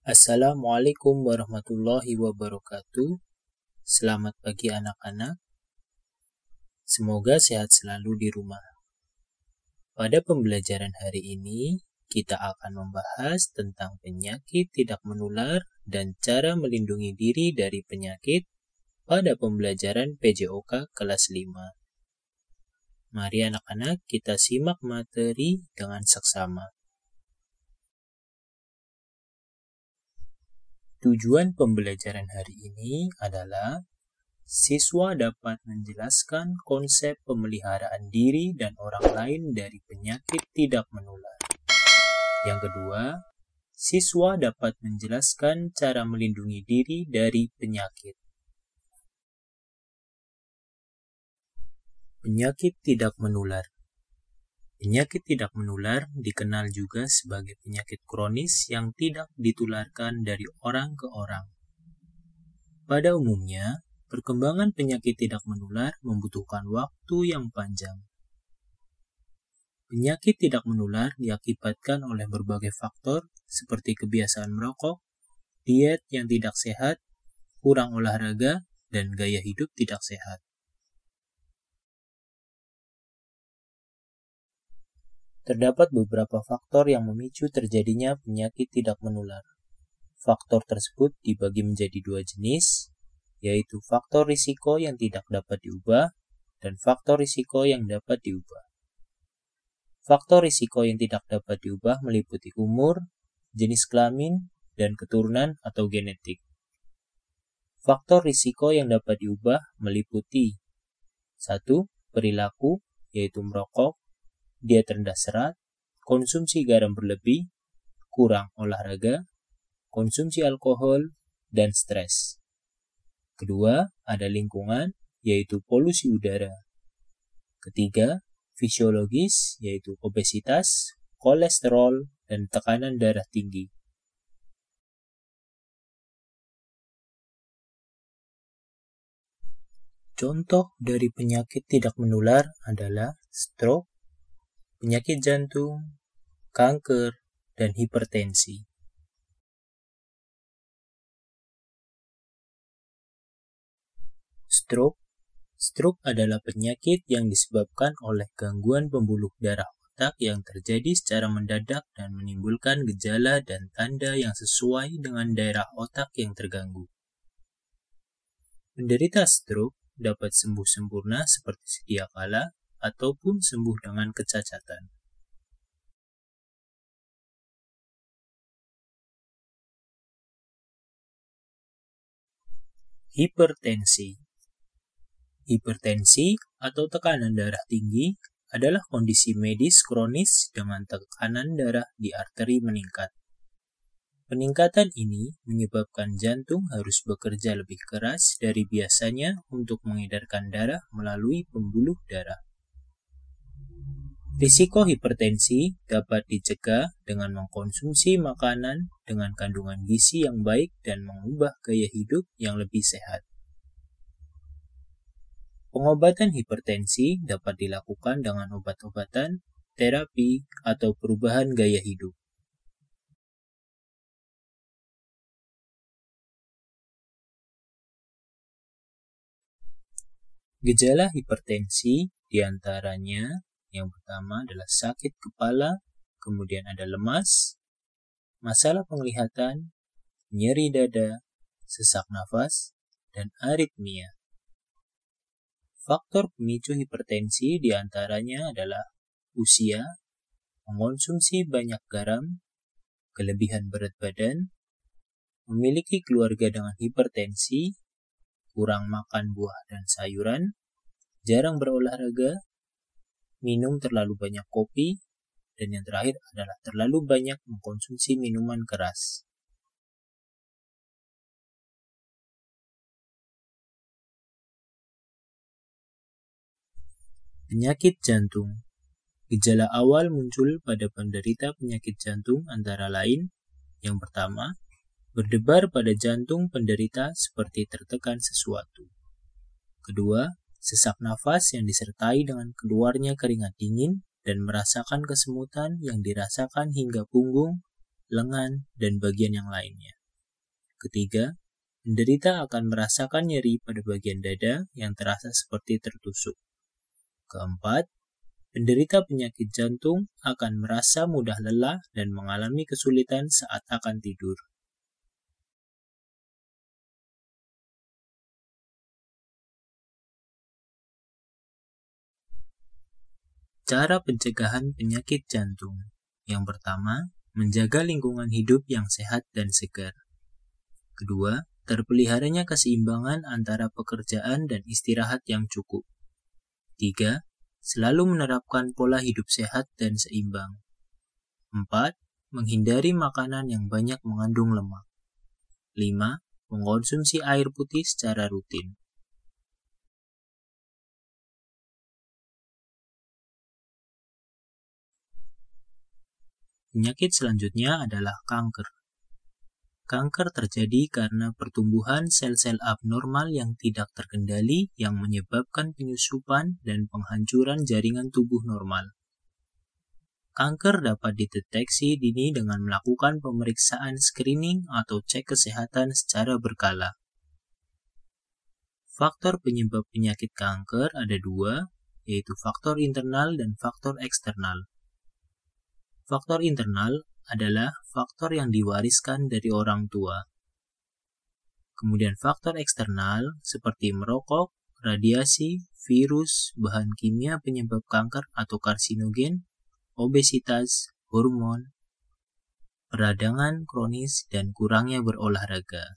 Assalamualaikum warahmatullahi wabarakatuh. Selamat pagi anak-anak. Semoga sehat selalu di rumah. Pada pembelajaran hari ini, kita akan membahas tentang penyakit tidak menular dan cara melindungi diri dari penyakit pada pembelajaran PJOK kelas 5. Mari anak-anak kita simak materi dengan seksama. Tujuan pembelajaran hari ini adalah siswa dapat menjelaskan konsep pemeliharaan diri dan orang lain dari penyakit tidak menular. Yang kedua, siswa dapat menjelaskan cara melindungi diri dari penyakit. Penyakit tidak menular. Penyakit tidak menular dikenal juga sebagai penyakit kronis yang tidak ditularkan dari orang ke orang. Pada umumnya, perkembangan penyakit tidak menular membutuhkan waktu yang panjang. Penyakit tidak menular diakibatkan oleh berbagai faktor seperti kebiasaan merokok, diet yang tidak sehat, kurang olahraga, dan gaya hidup tidak sehat. Terdapat beberapa faktor yang memicu terjadinya penyakit tidak menular. Faktor tersebut dibagi menjadi dua jenis, yaitu faktor risiko yang tidak dapat diubah dan faktor risiko yang dapat diubah. Faktor risiko yang tidak dapat diubah meliputi umur, jenis kelamin, dan keturunan atau genetik. Faktor risiko yang dapat diubah meliputi 1. Perilaku, yaitu merokok, diet rendah serat, konsumsi garam berlebih, kurang olahraga, konsumsi alkohol, dan stres. Kedua, ada lingkungan, yaitu polusi udara. Ketiga, fisiologis, yaitu obesitas, kolesterol, dan tekanan darah tinggi. Contoh dari penyakit tidak menular adalah stroke, penyakit jantung, kanker, dan hipertensi. Stroke adalah penyakit yang disebabkan oleh gangguan pembuluh darah otak yang terjadi secara mendadak dan menimbulkan gejala dan tanda yang sesuai dengan daerah otak yang terganggu. Penderita stroke dapat sembuh sempurna seperti sedia kala ataupun sembuh dengan kecacatan. Hipertensi. Hipertensi atau tekanan darah tinggi adalah kondisi medis kronis dengan tekanan darah di arteri meningkat. Peningkatan ini menyebabkan jantung harus bekerja lebih keras dari biasanya untuk mengedarkan darah melalui pembuluh darah. Risiko hipertensi dapat dicegah dengan mengkonsumsi makanan dengan kandungan gizi yang baik dan mengubah gaya hidup yang lebih sehat. Pengobatan hipertensi dapat dilakukan dengan obat-obatan, terapi, atau perubahan gaya hidup. Gejala hipertensi diantaranya yang pertama adalah sakit kepala, kemudian ada lemas, masalah penglihatan, nyeri dada, sesak nafas, dan aritmia. Faktor pemicu hipertensi diantaranya adalah usia, mengonsumsi banyak garam, kelebihan berat badan, memiliki keluarga dengan hipertensi, kurang makan buah dan sayuran, jarang berolahraga, minum terlalu banyak kopi, dan yang terakhir adalah terlalu banyak mengkonsumsi minuman keras. Penyakit jantung. Gejala awal muncul pada penderita penyakit jantung antara lain, yang pertama, berdebar pada jantung penderita seperti tertekan sesuatu. Kedua, sesak nafas yang disertai dengan keluarnya keringat dingin dan merasakan kesemutan yang dirasakan hingga punggung, lengan, dan bagian yang lainnya. Ketiga, penderita akan merasakan nyeri pada bagian dada yang terasa seperti tertusuk. Keempat, penderita penyakit jantung akan merasa mudah lelah dan mengalami kesulitan saat akan tidur. Cara pencegahan penyakit jantung. Yang pertama, menjaga lingkungan hidup yang sehat dan segar. Kedua, terpeliharanya keseimbangan antara pekerjaan dan istirahat yang cukup. 3. Selalu menerapkan pola hidup sehat dan seimbang. 4. Menghindari makanan yang banyak mengandung lemak. 5. Mengkonsumsi air putih secara rutin. Penyakit selanjutnya adalah kanker. Kanker terjadi karena pertumbuhan sel-sel abnormal yang tidak terkendali yang menyebabkan penyusupan dan penghancuran jaringan tubuh normal. Kanker dapat dideteksi dini dengan melakukan pemeriksaan screening atau cek kesehatan secara berkala. Faktor penyebab penyakit kanker ada dua, yaitu faktor internal dan faktor eksternal. Faktor internal adalah faktor yang diwariskan dari orang tua. Kemudian faktor eksternal seperti merokok, radiasi, virus, bahan kimia penyebab kanker atau karsinogen, obesitas, hormon, peradangan kronis, dan kurangnya berolahraga.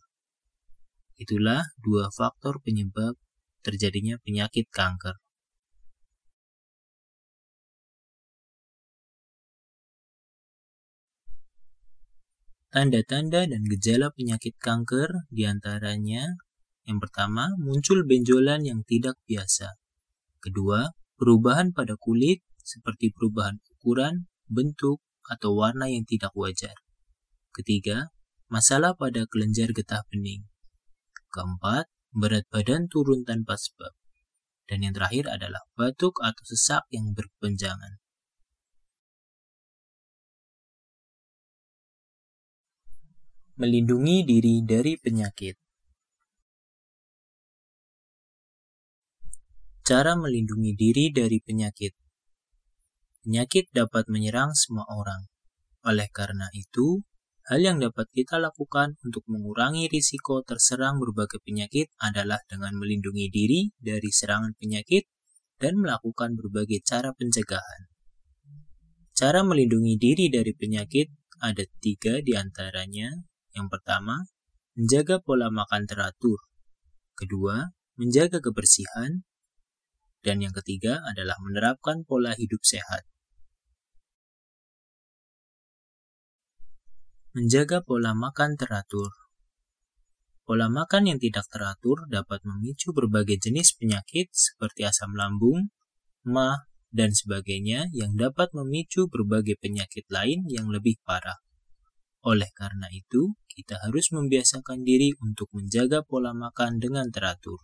Itulah dua faktor penyebab terjadinya penyakit kanker. Tanda-tanda dan gejala penyakit kanker diantaranya, yang pertama, muncul benjolan yang tidak biasa. Kedua, perubahan pada kulit seperti perubahan ukuran, bentuk, atau warna yang tidak wajar. Ketiga, masalah pada kelenjar getah bening. Keempat, berat badan turun tanpa sebab. Dan yang terakhir adalah batuk atau sesak yang berkepanjangan. Melindungi diri dari penyakit. Cara melindungi diri dari penyakit. Penyakit dapat menyerang semua orang. Oleh karena itu, hal yang dapat kita lakukan untuk mengurangi risiko terserang berbagai penyakit adalah dengan melindungi diri dari serangan penyakit dan melakukan berbagai cara pencegahan. Cara melindungi diri dari penyakit ada 3 diantaranya. Yang pertama, menjaga pola makan teratur. Kedua, menjaga kebersihan. Dan yang ketiga adalah menerapkan pola hidup sehat. Menjaga pola makan teratur. Pola makan yang tidak teratur dapat memicu berbagai jenis penyakit seperti asam lambung, MAH, dan sebagainya yang dapat memicu berbagai penyakit lain yang lebih parah. Oleh karena itu, kita harus membiasakan diri untuk menjaga pola makan dengan teratur.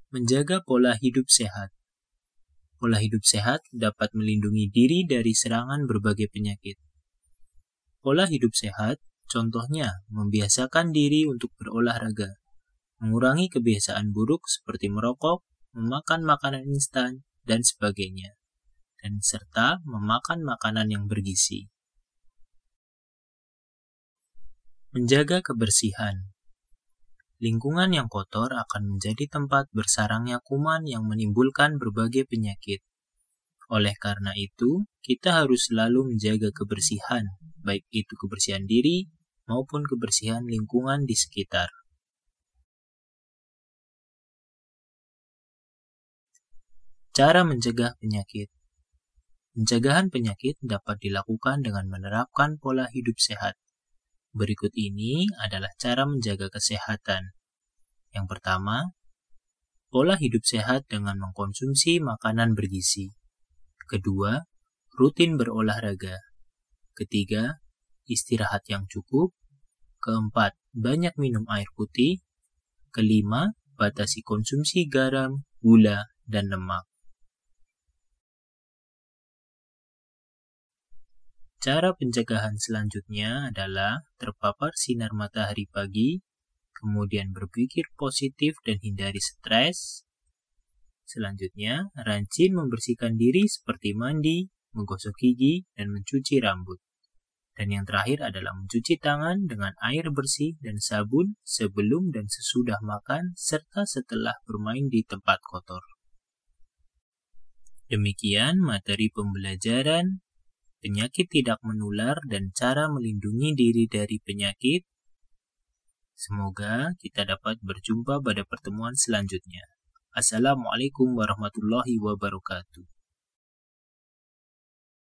Menjaga pola hidup sehat. Pola hidup sehat dapat melindungi diri dari serangan berbagai penyakit. Pola hidup sehat, contohnya membiasakan diri untuk berolahraga, mengurangi kebiasaan buruk seperti merokok, memakan makanan instan, dan sebagainya, dan serta memakan makanan yang bergizi. Menjaga kebersihan. Lingkungan yang kotor akan menjadi tempat bersarangnya kuman yang menimbulkan berbagai penyakit. Oleh karena itu, kita harus selalu menjaga kebersihan, baik itu kebersihan diri maupun kebersihan lingkungan di sekitar. Cara mencegah penyakit. Pencegahan penyakit dapat dilakukan dengan menerapkan pola hidup sehat. Berikut ini adalah cara menjaga kesehatan. Yang pertama, pola hidup sehat dengan mengkonsumsi makanan bergizi. Kedua, rutin berolahraga. Ketiga, istirahat yang cukup. Keempat, banyak minum air putih. Kelima, batasi konsumsi garam, gula, dan lemak. Cara pencegahan selanjutnya adalah terpapar sinar matahari pagi, kemudian berpikir positif dan hindari stres. Selanjutnya, rajin membersihkan diri seperti mandi, menggosok gigi, dan mencuci rambut. Dan yang terakhir adalah mencuci tangan dengan air bersih dan sabun sebelum dan sesudah makan serta setelah bermain di tempat kotor. Demikian materi pembelajaran penyakit tidak menular dan cara melindungi diri dari penyakit. Semoga kita dapat berjumpa pada pertemuan selanjutnya. Assalamualaikum warahmatullahi wabarakatuh.